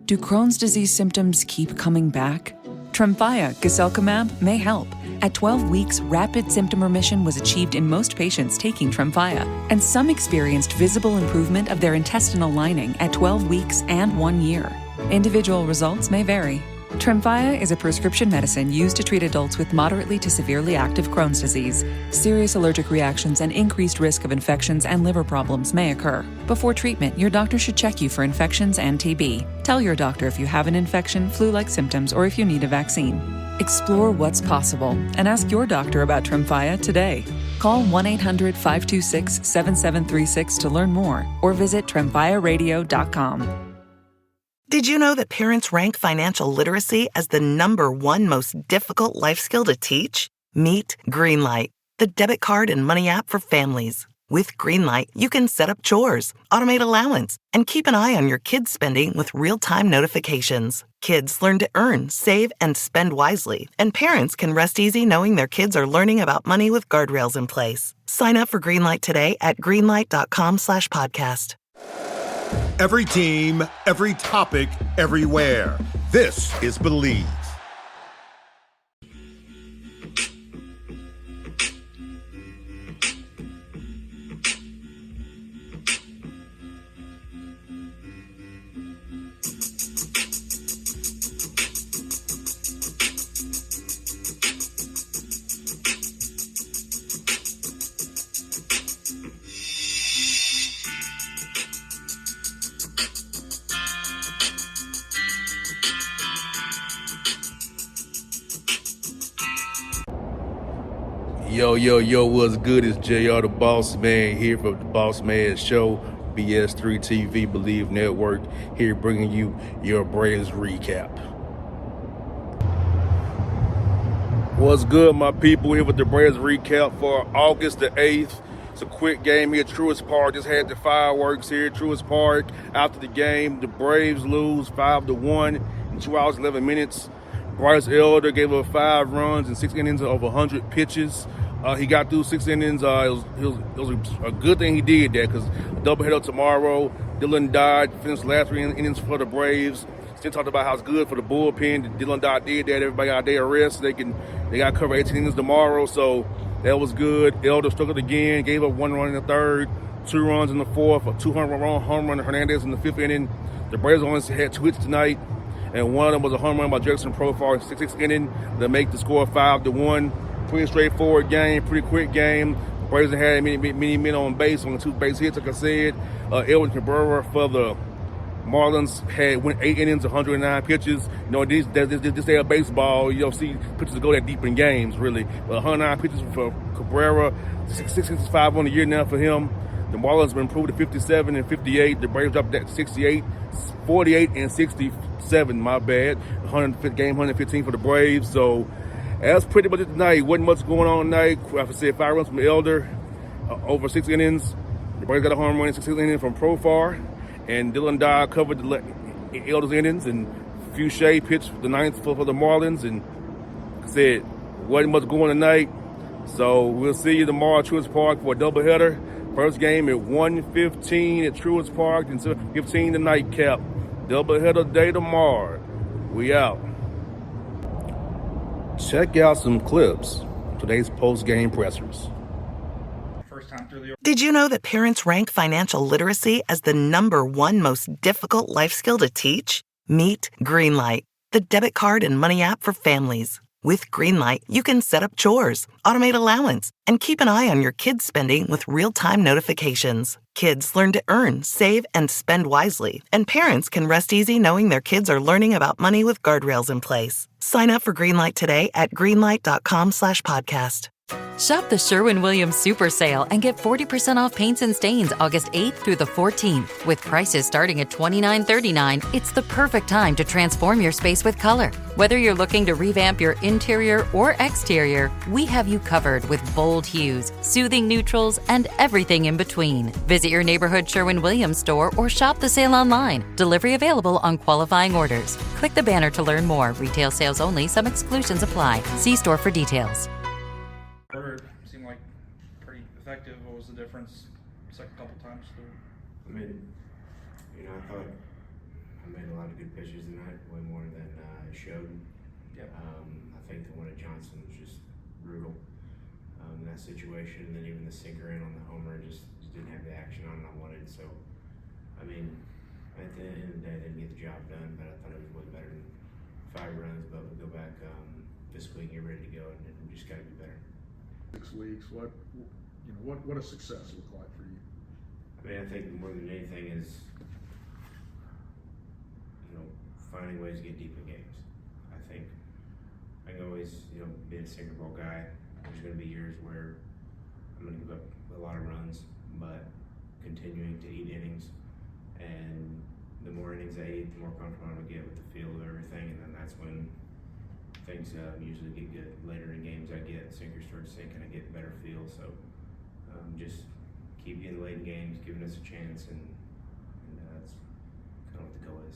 Do Crohn's disease symptoms keep coming back? Tremfya guselkumab may help. At 12 weeks, rapid symptom remission was achieved in most patients taking Tremfya, and some experienced visible improvement of their intestinal lining at 12 weeks and 1 year. Individual results may vary. Tremfya is a prescription medicine used to treat adults with moderately to severely active Crohn's disease. Serious allergic reactions and increased risk of infections and liver problems may occur. Before treatment, your doctor should check you for infections and TB. Tell your doctor if you have an infection, flu-like symptoms, or if you need a vaccine. Explore what's possible and ask your doctor about Tremfya today. Call 1-800-526-7736 to learn more or visit tremfyaradio.com. Did you know that parents rank financial literacy as the #1 most difficult life skill to teach? Meet Greenlight, the debit card and money app for families. With Greenlight, you can set up chores, automate allowance, and keep an eye on your kids' spending with real-time notifications. Kids learn to earn, save, and spend wisely, and parents can rest easy knowing their kids are learning about money with guardrails in place. Sign up for Greenlight today at greenlight.com/podcast. Every team, every topic, everywhere. This is Believe. Yo, what's good? It's JR the Boss Man here for the Boss Man Show, BS3 TV, Believe Network, here bringing you your Braves recap. What's good, my people? Here with the Braves recap for August the 8th. It's a quick game here at Truist Park. Just had the fireworks here at Truist Park. After the game, the Braves lose 5-1 in 2 hours, 11 minutes. Bryce gave up 5 runs in 6 innings of 100 pitches. He got through 6 innings. It was a good thing he did that because a doubleheader tomorrow. Dylan Dodd finished the last 3 innings for the Braves. Still talked about how it's good for the bullpen. Dylan Dodd did that. Everybody got a day of rest. They got to cover 18 innings tomorrow, so that was good. Elder struggled again. Gave up 1 run in the third, 2 runs in the fourth, a 200-run home run to Hernandez in the 5th inning. The Braves only had 2 hits tonight, and one of them was a home run by Jackson Profar in the 6th inning to make the score 5-1. Pretty straightforward game, pretty quick game. The Braves had many men on base on the 2 base hits, like I said. Edwin Cabrera for the Marlins went 8 innings, 109 pitches. You know, this day of baseball, you don't see pitchers go that deep in games, really. But 109 pitches for Cabrera, 665 on the year now for him. The Marlins have improved to 57 and 58. The Braves dropped that to 68, 48 and 67. My bad. 115 for the Braves. So that's pretty much it tonight. Wasn't much going on tonight. Like I said, 5 runs from Elder over 6 innings. The Braves got a home run in 6 innings from Profar. And Dylan Dodd covered the Elder's innings, and Fouché pitched the 9th for the Marlins. And like I said, wasn't much going tonight. So we'll see you tomorrow at Truist Park for a doubleheader. First game at 1:15 at Truist Park, and 7:15 the nightcap. Doubleheader day tomorrow. We out. Check out some clips. Today's post-game pressers. Did you know that parents rank financial literacy as the #1 most difficult life skill to teach? Meet Greenlight, the debit card and money app for families. With Greenlight, you can set up chores, automate allowance, and keep an eye on your kids' spending with real-time notifications. Kids learn to earn, save, and spend wisely, and parents can rest easy knowing their kids are learning about money with guardrails in place. Sign up for Greenlight today at greenlight.com/podcast. Shop the Sherwin-Williams Super Sale and get 40% off paints and stains August 8th through the 14th. With prices starting at $29.39, it's the perfect time to transform your space with color. Whether you're looking to revamp your interior or exterior, we have you covered with bold hues, soothing neutrals, and everything in between. Visit your neighborhood Sherwin-Williams store or shop the sale online. Delivery available on qualifying orders. Click the banner to learn more. Retail sales only. Some exclusions apply. See store for details. Seemed like pretty effective. What was the difference second couple times through? I mean, I thought on made a lot of good pitches tonight, way more than it showed. Yep. I think the one at Johnson was just brutal in that situation, and then even the sinker in on the homer just didn't have the action on it I wanted. So, I mean, at the end of the day, they didn't get the job done, but I thought it was way better than 5 runs. But we'll go back this week, get ready to go, and we just got to be better. 6 weeks. What does success look like for you? I mean, I think more than anything is, finding ways to get deep in games. I think I can always, be a single ball guy. There's going to be years where I'm going to give up a lot of runs, but continuing to eat innings, and the more innings I eat, the more comfortable I'm going to get with the feel of everything, and then that's when things usually get good. Later in games, I get sinkers start sinking, I get better feel. So just keep getting late in games, giving us a chance, and that's kind of what the goal is.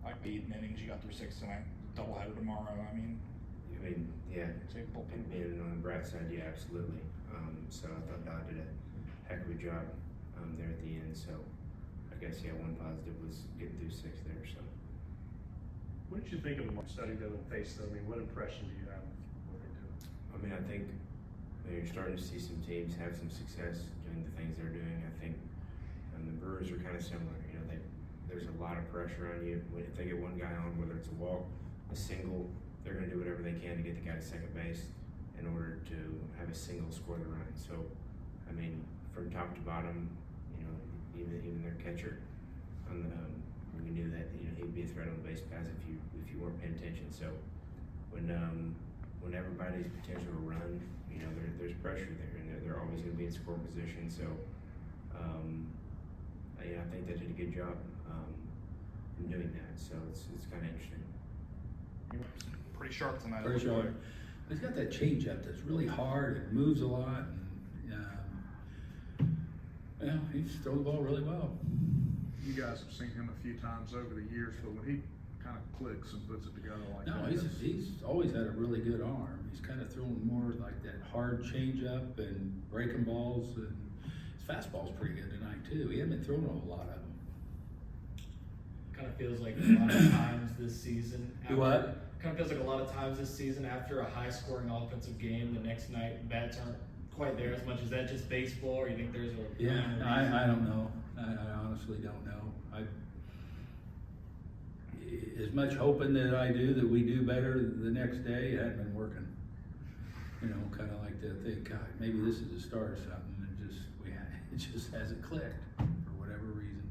Like the 8 innings, you got through 6 tonight. Doubleheader tomorrow. I mean, yeah. Save the bullpen. Being on the bright side, yeah, absolutely. So I thought Dodd did a heck of a job there at the end. So I guess, one positive was getting through 6 there. So. What did you think of them studying them and face them? I mean, what impression do you have of what they're doing? I mean, I think you're starting to see some teams have some success doing the things they're doing. I think the Brewers are kind of similar. There's a lot of pressure on you. If they get one guy on, whether it's a walk, a single, they're going to do whatever they can to get the guy to second base in order to have a single score the run. So, I mean, from top to bottom, even their catcher, we knew that he'd be a threat on the base paths if you weren't paying attention. So, when everybody's potential to run, there's pressure there, and they're always going to be in score position. So, I think they did a good job in doing that. So it's kind of interesting. Pretty sharp tonight. Pretty sharp. He's got that changeup that's really hard. It moves a lot, and he's thrown the ball really well. You guys have seen him a few times over the years, but when he kind of clicks and puts it together like that. No, he's always had a really good arm. He's kind of throwing more like that hard changeup and breaking balls, and his fastball's pretty good tonight too. He hasn't been throwing a whole lot of them. Kind of feels like a lot of times this season. What? Kind of feels like a lot of times this season after a high-scoring offensive game, the next night bats aren't quite there as much. Is that just baseball, or you think there's a? Yeah, I don't know. I honestly don't know. As much hoping that I do that we do better the next day, it hasn't been working. Kind of like to think, God, maybe this is the start of something, and it just hasn't clicked for whatever reason.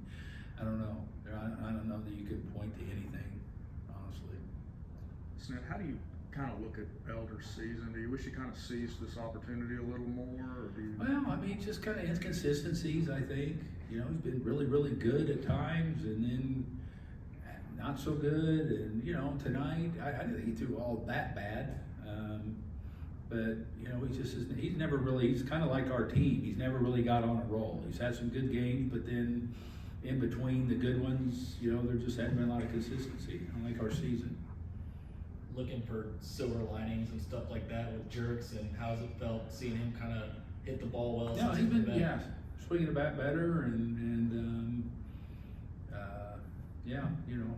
I don't know. I don't know that you could point to anything, honestly. Snit, how do you kind of look at Elder's season? Do you wish he kind of seized this opportunity a little more? Or do you... Well, I mean, just kind of inconsistencies, I think. He's been really, really good at times, and then not so good. And, tonight, I didn't think he threw all that bad. But, he's never really, he's kind of like our team. He's never really got on a roll. He's had some good games, but then in between the good ones, there just hasn't been a lot of consistency, unlike our season. Looking for silver linings and stuff like that with jerks, and how's it felt seeing him kind of hit the ball well? Yeah, he's been swinging the bat better, and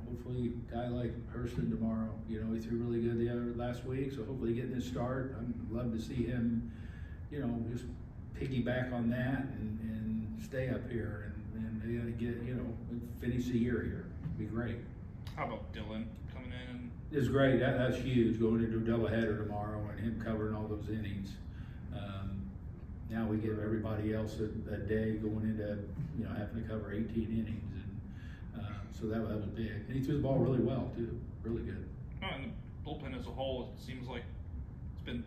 hopefully a guy like Hurston tomorrow. He threw really good last week, so hopefully getting his start. I'd love to see him, just piggyback on that and stay up here and they gotta get, finish the year here. It'd be great. How about Dylan coming in? It's great. That's huge, going into a doubleheader tomorrow and him covering all those innings. Now we give everybody else a day going into, having to cover 18 innings. So that was big. And he threw the ball really well, too. Really good. Oh, and the bullpen as a whole, it seems like it's been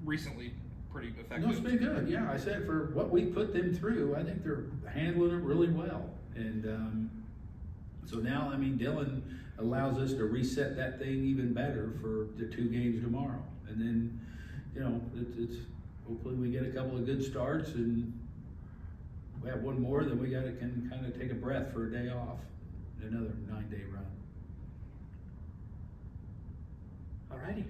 recently pretty effective. No, it's been good. Yeah, I said for what we put them through, I think they're handling it really well. And so now, Dylan allows us to reset that thing even better for the 2 games tomorrow. And then, it's hopefully we get a couple of good starts, and we have one more, then we can kind of take a breath for a day off. Another 9-day run. All righty.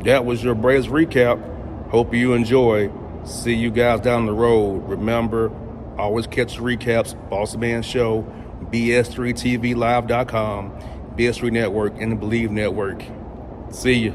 That was your Braves recap. Hope you enjoy. See you guys down the road. Remember, always catch the recaps, Boss Man Show, BS3TVLive.com, BS3 Network, and the Believe Network. See you.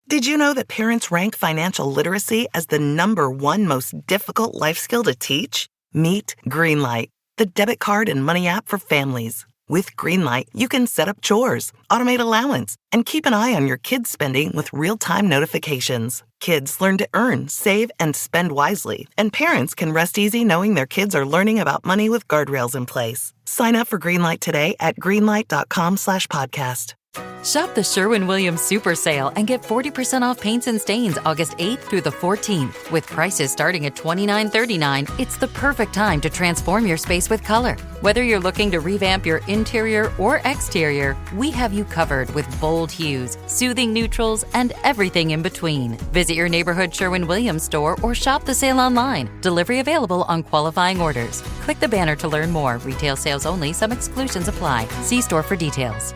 Did you know that parents rank financial literacy as the #1 most difficult life skill to teach? Meet Greenlight, the debit card and money app for families. With Greenlight, you can set up chores, automate allowance, and keep an eye on your kids' spending with real-time notifications. Kids learn to earn, save, and spend wisely, and parents can rest easy knowing their kids are learning about money with guardrails in place. Sign up for Greenlight today at greenlight.com/podcast. Shop the Sherwin-Williams Super Sale and get 40% off paints and stains August 8th through the 14th. With prices starting at $29.39, it's the perfect time to transform your space with color. Whether you're looking to revamp your interior or exterior, we have you covered with bold hues, soothing neutrals, and everything in between. Visit your neighborhood Sherwin-Williams store or shop the sale online. Delivery available on qualifying orders. Click the banner to learn more. Retail sales only. Some exclusions apply. See store for details.